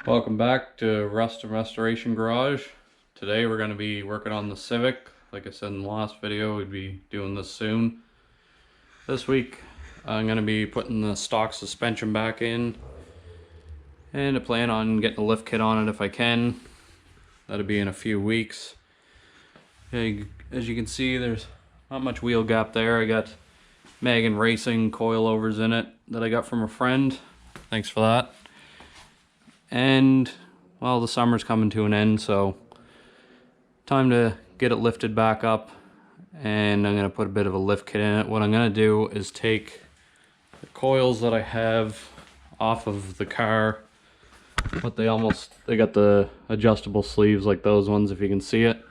Welcome back to Rust and Restoration Garage. Today we're going to be working on the Civic. Like I said in the last video, we'd be doing this soon. This week I'm going to be putting the stock suspension back in, and I plan on getting a lift kit on it if I can. That'll be in a few weeks. Okay, as you can see, there's not much wheel gap there. I got Megan Racing coilovers in it that I got from a friend. Thanks for that. And well, the summer's coming to an end, so time to get it lifted back up, and I'm going to put a bit of a lift kit in it. What I'm going to do is take the coils that I have off of the car, but they got the adjustable sleeves like those ones, if you can see it.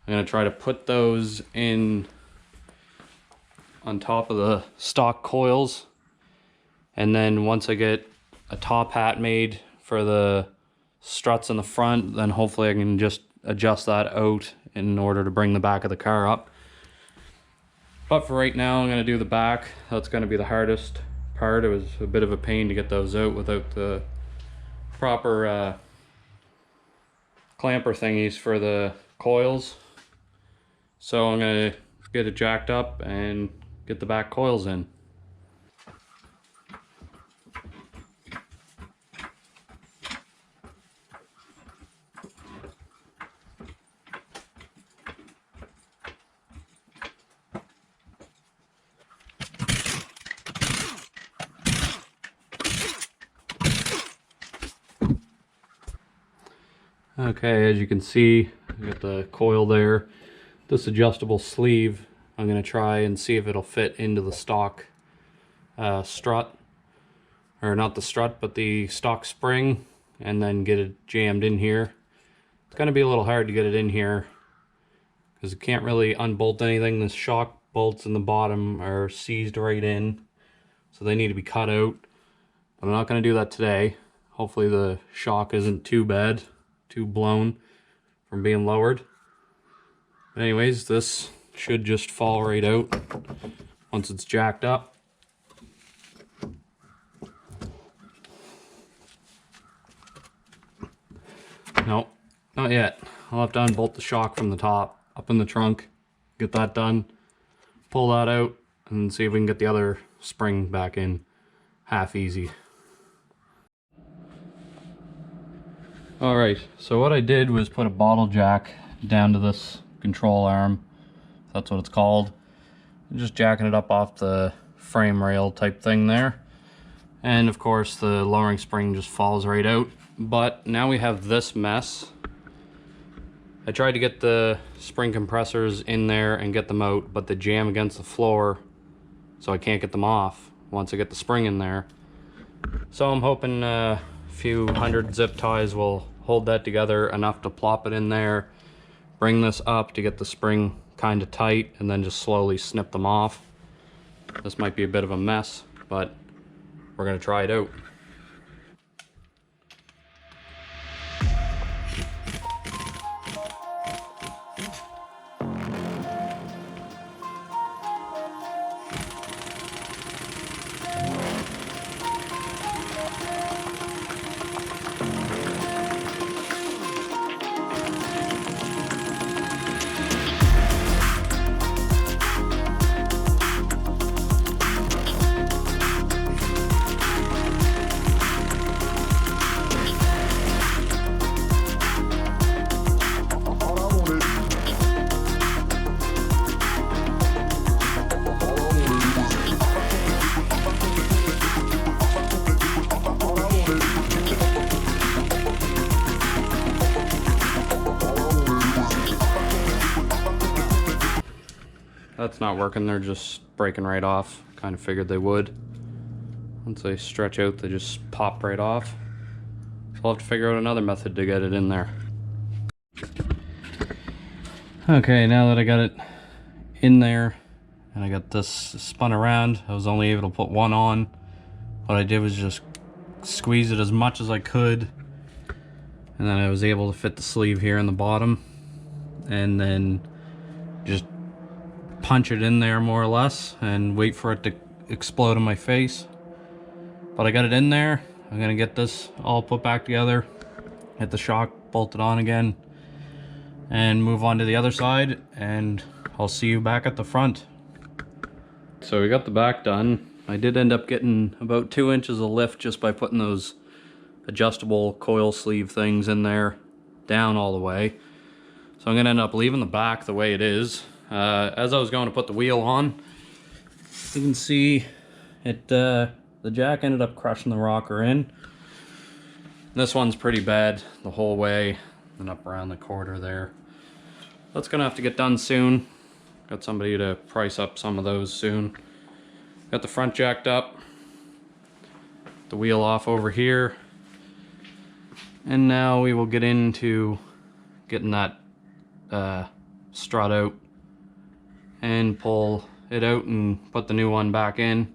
I'm going to try to put those in on top of the stock coils, and then once I get a top hat made for the struts in the front, then hopefully I can just adjust that out in order to bring the back of the car up. But for right now, I'm going to do the back. That's going to be the hardest part. It was a bit of a pain to get those out without the proper clamper thingies for the coils. So I'm going to get it jacked up and get the back coils in. Okay, as you can see, I got the coil there. This adjustable sleeve, I'm going to try and see if it'll fit into the stock strut. Or not the strut, but the stock spring, and then get it jammed in here. It's going to be a little hard to get it in here because it can't really unbolt anything. The shock bolts in the bottom are seized right in, so they need to be cut out. But I'm not going to do that today. Hopefully the shock isn't too bad, too blown from being lowered. But anyways, this should just fall right out once it's jacked up. Nope, not yet. I'll have to unbolt the shock from the top up in the trunk, get that done, pull that out, and see if we can get the other spring back in half easy. Alright, so what I did was put a bottle jack down to this control arm. That's what it's called. Just jacking it up off the frame rail type thing there. And of course the lowering spring just falls right out. But now we have this mess. I tried to get the spring compressors in there and get them out, but they jam against the floor, so I can't get them off once I get the spring in there. So I'm hoping a few hundred zip ties will hold that together enough to plop it in there, bring this up to get the spring kind of tight, and then just slowly snip them off. This might be a bit of a mess, but we're going to try it out. That's not working, they're just breaking right off. Kind of figured they would. Once they stretch out, they just pop right off. So I'll have to figure out another method to get it in there. Okay, now that I got it in there, and I got this spun around, I was only able to put one on. What I did was just squeeze it as much as I could, and then I was able to fit the sleeve here in the bottom, and then just punch it in there more or less and wait for it to explode in my face. But I got it in there. I'm gonna get this all put back together, get the shock bolted on again, and move on to the other side, and I'll see you back at the front. So we got the back done. I did end up getting about 2 inches of lift just by putting those adjustable coil sleeve things in there down all the way. So I'm gonna end up leaving the back the way it is. As I was going to put the wheel on, you can see it, the jack ended up crushing the rocker in. This one's pretty bad the whole way and up around the quarter there. That's gonna have to get done soon. Got somebody to price up some of those soon. Got the front jacked up, the wheel off over here, and now we will get into getting that strut out and pull it out and put the new one back in.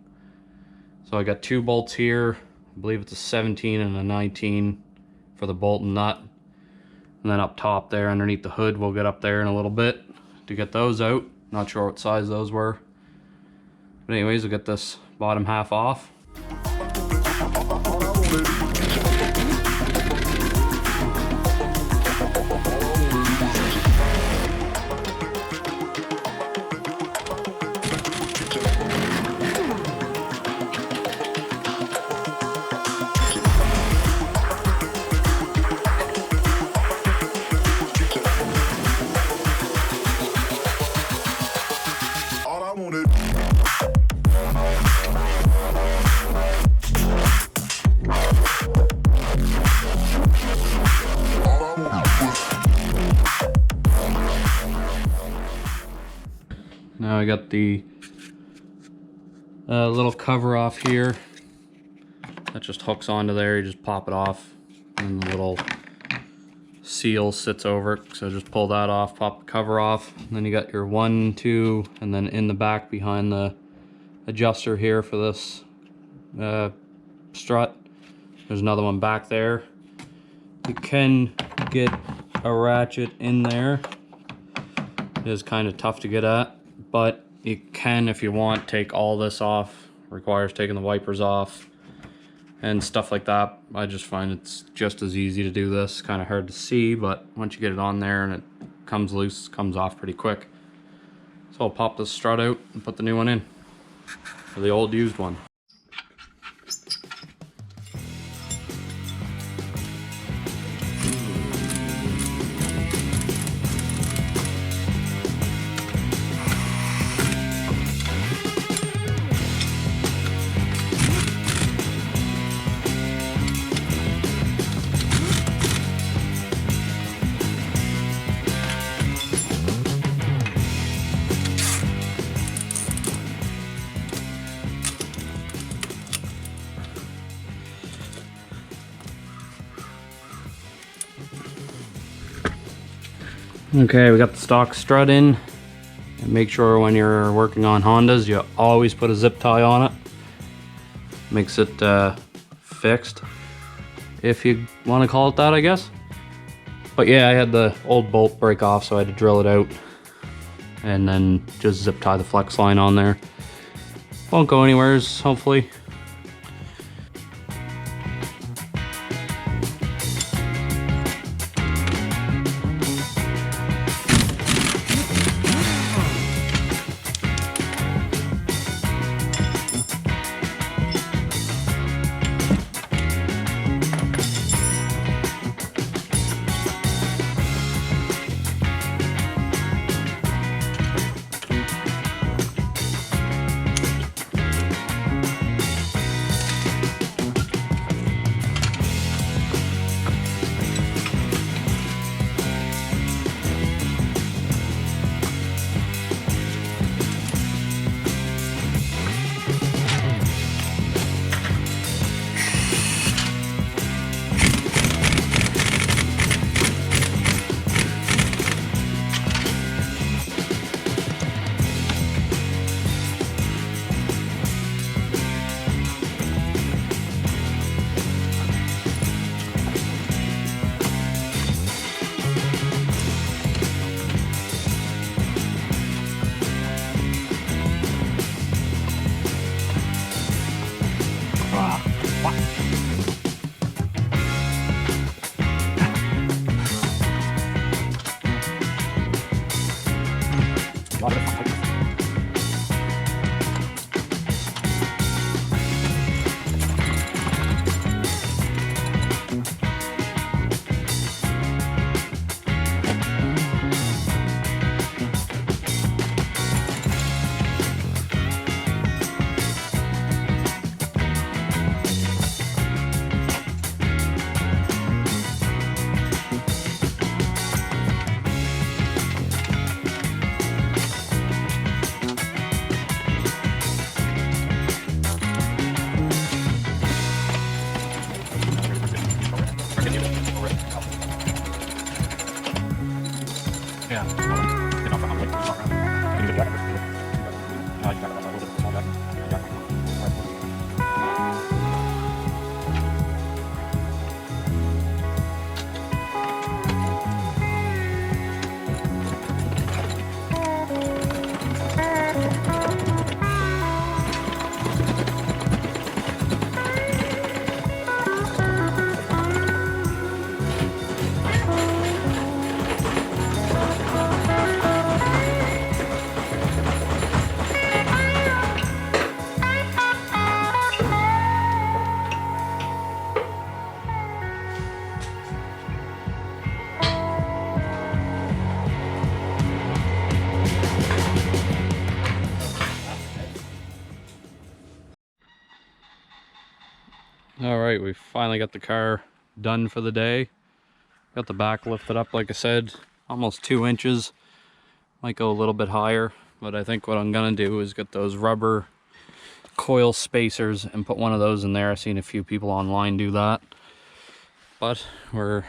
So I got 2 bolts here. I believe it's a 17 and a 19 for the bolt and nut. And then up top there underneath the hood, we'll get up there in a little bit to get those out. Not sure what size those were. But anyways, we'll get this bottom half off. Now I got the little cover off here that just hooks onto there. You just pop it off and the little seal sits over it. So just pull that off, pop the cover off, and then you got your 1, 2, and then in the back behind the adjuster here for this strut, there's another one back there. You can get a ratchet in there. It is kind of tough to get at, but you can, if you want, take all this off. Requires taking the wipers off and stuff like that. I just find it's just as easy to do this. Kind of hard to see, but once you get it on there and it comes loose, it comes off pretty quick. So I'll pop this strut out and put the new one in, or the old used one. Okay, we got the stock strut in. And make sure when you're working on Hondas, you always put a zip tie on it. Makes it fixed, if you want to call it that, I guess. But yeah, I had the old bolt break off, so I had to drill it out and then just zip tie the flex line on there. Won't go anywheres, hopefully. All right, we finally got the car done for the day. Got the back lifted up, like I said, almost 2 inches. Might go a little bit higher, but I think what I'm gonna do is get those rubber coil spacers and put one of those in there. I've seen a few people online do that. But we're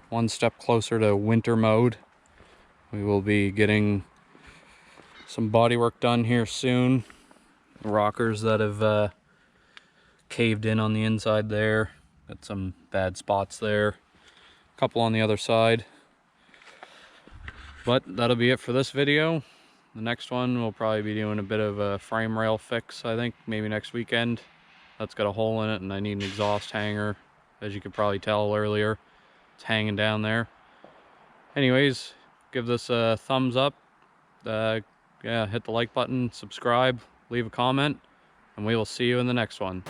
one step closer to winter mode. We will be getting some bodywork done here soon. Rockers that have caved in on the inside there. Got some bad spots there. A couple on the other side. But that'll be it for this video. The next one we'll probably be doing a bit of a frame rail fix, I think, maybe next weekend. That's got a hole in it and I need an exhaust hanger. As you could probably tell earlier, it's hanging down there. Anyways, give this a thumbs up. Yeah, hit the like button, subscribe, leave a comment, and we will see you in the next one.